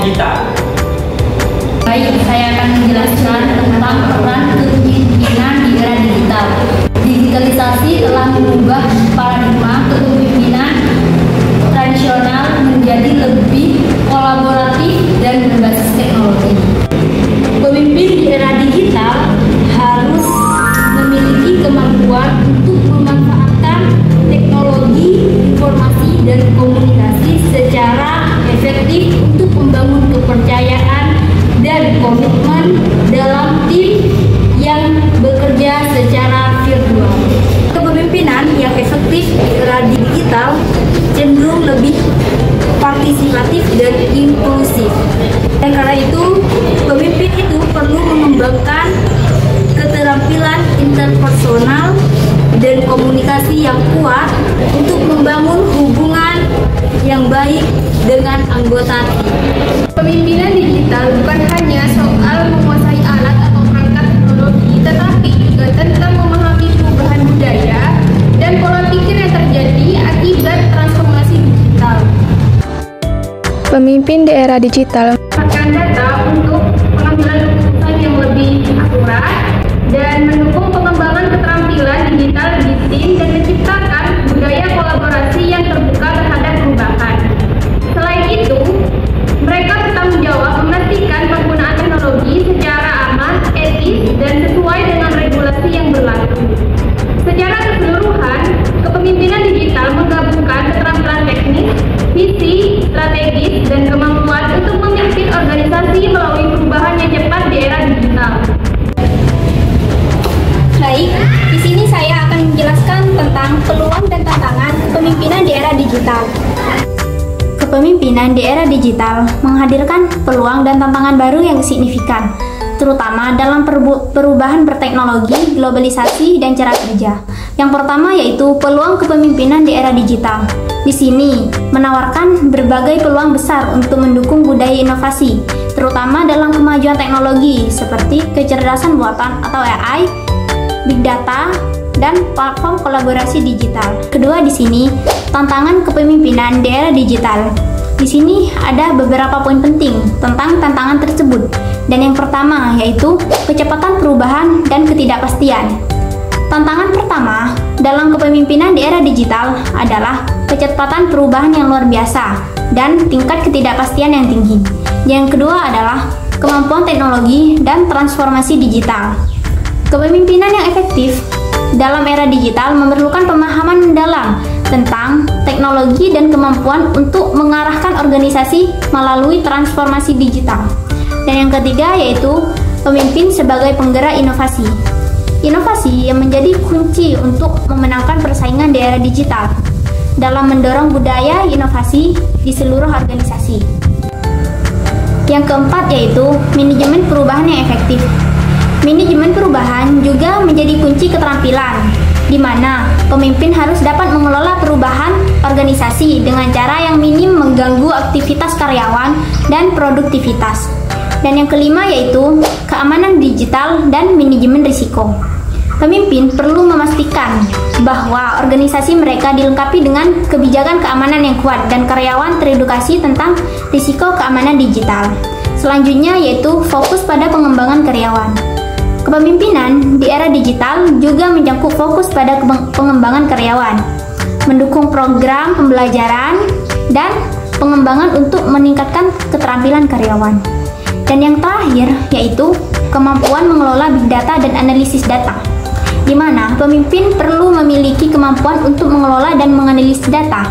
kita. Baik, saya akan menjelaskan tentang peran kepemimpinan di era digital. Digitalisasi telah mengubah paradigma kepemimpinan tradisional menjadi lebih kolaboratif dan berbasis teknologi. Pemimpin di era digital harus memiliki kemampuan untuk memanfaatkan teknologi, informasi, dan komunikasi secara efektif untuk membangun kepercayaan dan komitmen dalam tim yang bekerja secara virtual. Kepemimpinan yang efektif di era digital cenderung lebih partisipatif dan inklusif. Dan karena itu, pemimpin itu perlu mengembangkan keterampilan interpersonal dan komunikasi yang kuat untuk membangun hubungan yang baik dengan anggota tim. Pemimpinan digital bukan hanya soal menguasai alat atau perangkat teknologi, tetapi juga tentang memahami perubahan budaya dan pola pikir yang terjadi akibat transformasi digital. Pemimpin di era digital Memanfaatkan data untuk pengambilan keputusan yang lebih akurat dan mendukung pengembangan keterampilan digital di tim dan menciptakan budaya kolaborasi yang terbuka terhadap perubahan. Selain itu, mereka bertanggung jawab memastikan penggunaan teknologi secara aman, etis, dan sesuai dengan regulasi yang berlaku. Secara keseluruhan, kepemimpinan digital menggabungkan keterampilan teknis, visi, strategis, dan kemampuan untuk memimpin organisasi melalui perubahan yang cepat di era digital. Baik, di sini saya akan menjelaskan tentang peluang dan tantangan kepemimpinan di era digital. Kepemimpinan di era digital menghadirkan peluang dan tantangan baru yang signifikan, terutama dalam perubahan berteknologi, globalisasi, dan cara kerja. Yang pertama yaitu peluang kepemimpinan di era digital. Di sini menawarkan berbagai peluang besar untuk mendukung budaya inovasi, terutama dalam kemajuan teknologi seperti kecerdasan buatan atau AI, big data, dan platform kolaborasi digital. Kedua di sini, tantangan kepemimpinan di era digital. Di sini ada beberapa poin penting tentang tantangan tersebut. Dan yang pertama yaitu kecepatan perubahan dan ketidakpastian. Tantangan pertama dalam kepemimpinan di era digital adalah kecepatan perubahan yang luar biasa dan tingkat ketidakpastian yang tinggi. Yang kedua adalah kemampuan teknologi dan transformasi digital. Kepemimpinan yang efektif dalam era digital memerlukan pemahaman mendalam tentang teknologi dan kemampuan untuk mengarahkan organisasi melalui transformasi digital. Dan yang ketiga yaitu pemimpin sebagai penggerak inovasi. Inovasi yang menjadi kunci untuk memenangkan persaingan di era digital dalam mendorong budaya inovasi di seluruh organisasi. Yang keempat yaitu manajemen perubahan yang efektif. Manajemen perubahan juga menjadi kunci keterampilan, di mana pemimpin harus dapat mengelola perubahan organisasi dengan cara yang minim mengganggu aktivitas karyawan dan produktivitas. Dan yang kelima yaitu keamanan digital dan manajemen risiko. Pemimpin perlu memastikan bahwa organisasi mereka dilengkapi dengan kebijakan keamanan yang kuat dan karyawan teredukasi tentang risiko keamanan digital. Selanjutnya yaitu fokus pada pengembangan karyawan. Kepemimpinan di era digital juga mencakup fokus pada pengembangan karyawan, mendukung program pembelajaran, dan pengembangan untuk meningkatkan keterampilan karyawan. Dan yang terakhir yaitu kemampuan mengelola big data dan analisis data, di mana pemimpin perlu memiliki kemampuan untuk mengelola dan menganalisis data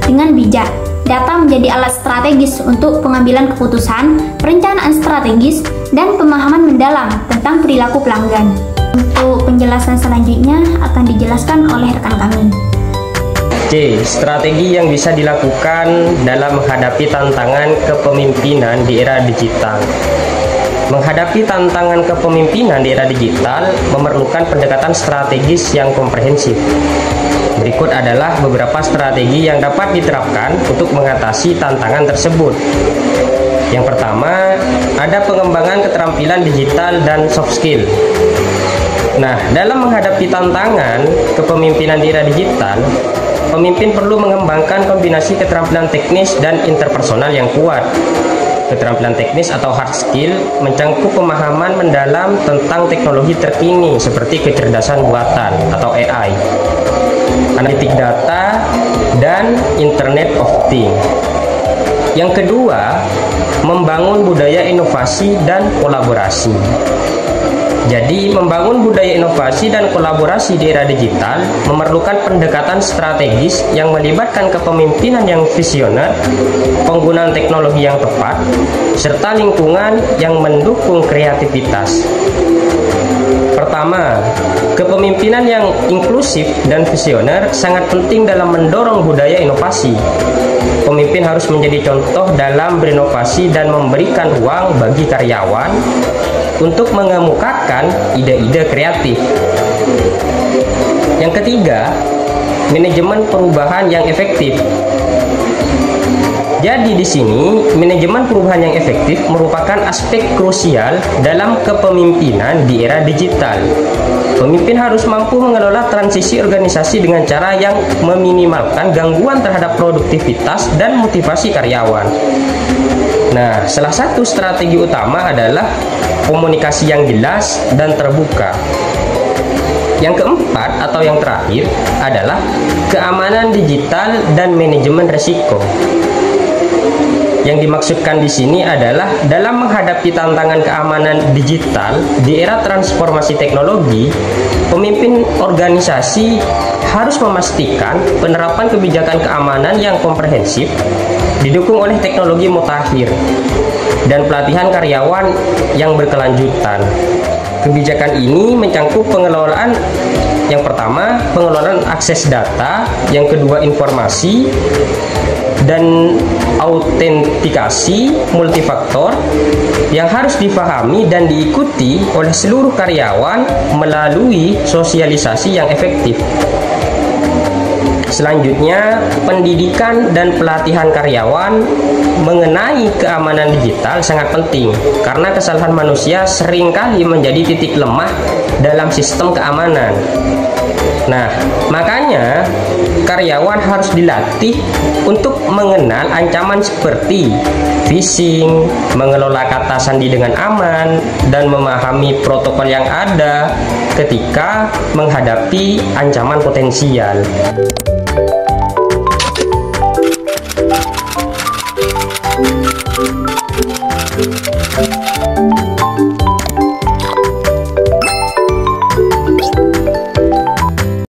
dengan bijak. Data menjadi alat strategis untuk pengambilan keputusan, perencanaan strategis, dan pemahaman mendalam tentang perilaku pelanggan. Untuk penjelasan selanjutnya akan dijelaskan oleh rekan kami. C. Strategi yang bisa dilakukan dalam menghadapi tantangan kepemimpinan di era digital. Menghadapi tantangan kepemimpinan di era digital memerlukan pendekatan strategis yang komprehensif. Berikut adalah beberapa strategi yang dapat diterapkan untuk mengatasi tantangan tersebut. Yang pertama, ada pengembangan keterampilan digital dan soft skill. Nah, dalam menghadapi tantangan kepemimpinan di era digital, pemimpin perlu mengembangkan kombinasi keterampilan teknis dan interpersonal yang kuat. Keterampilan teknis atau hard skill mencangkup pemahaman mendalam tentang teknologi terkini seperti kecerdasan buatan atau AI, analitik data, dan Internet of Things. Yang kedua, membangun budaya inovasi dan kolaborasi. Jadi, membangun budaya inovasi dan kolaborasi di era digital memerlukan pendekatan strategis yang melibatkan kepemimpinan yang visioner, penggunaan teknologi yang tepat, serta lingkungan yang mendukung kreativitas. Pertama, kepemimpinan yang inklusif dan visioner sangat penting dalam mendorong budaya inovasi. Pemimpin harus menjadi contoh dalam berinovasi dan memberikan ruang bagi karyawan untuk mengemukakan ide-ide kreatif. Yang ketiga, manajemen perubahan yang efektif. Jadi di sini, manajemen perubahan yang efektif merupakan aspek krusial dalam kepemimpinan di era digital. Pemimpin harus mampu mengelola transisi organisasi dengan cara yang meminimalkan gangguan terhadap produktivitas dan motivasi karyawan. Nah, salah satu strategi utama adalah komunikasi yang jelas dan terbuka. Yang keempat atau yang terakhir adalah keamanan digital dan manajemen risiko. Yang dimaksudkan di sini adalah dalam menghadapi tantangan keamanan digital di era transformasi teknologi, pemimpin organisasi harus memastikan penerapan kebijakan keamanan yang komprehensif didukung oleh teknologi mutakhir dan pelatihan karyawan yang berkelanjutan. Kebijakan ini mencangkup pengelolaan yang pertama, pengelolaan akses data, yang kedua informasi, dan autentikasi multifaktor yang harus dipahami dan diikuti oleh seluruh karyawan melalui sosialisasi yang efektif. Selanjutnya, pendidikan dan pelatihan karyawan mengenai keamanan digital sangat penting karena kesalahan manusia seringkali menjadi titik lemah dalam sistem keamanan. Nah, makanya karyawan harus dilatih untuk mengenal ancaman seperti phishing, mengelola kata sandi dengan aman, dan memahami protokol yang ada ketika menghadapi ancaman potensial.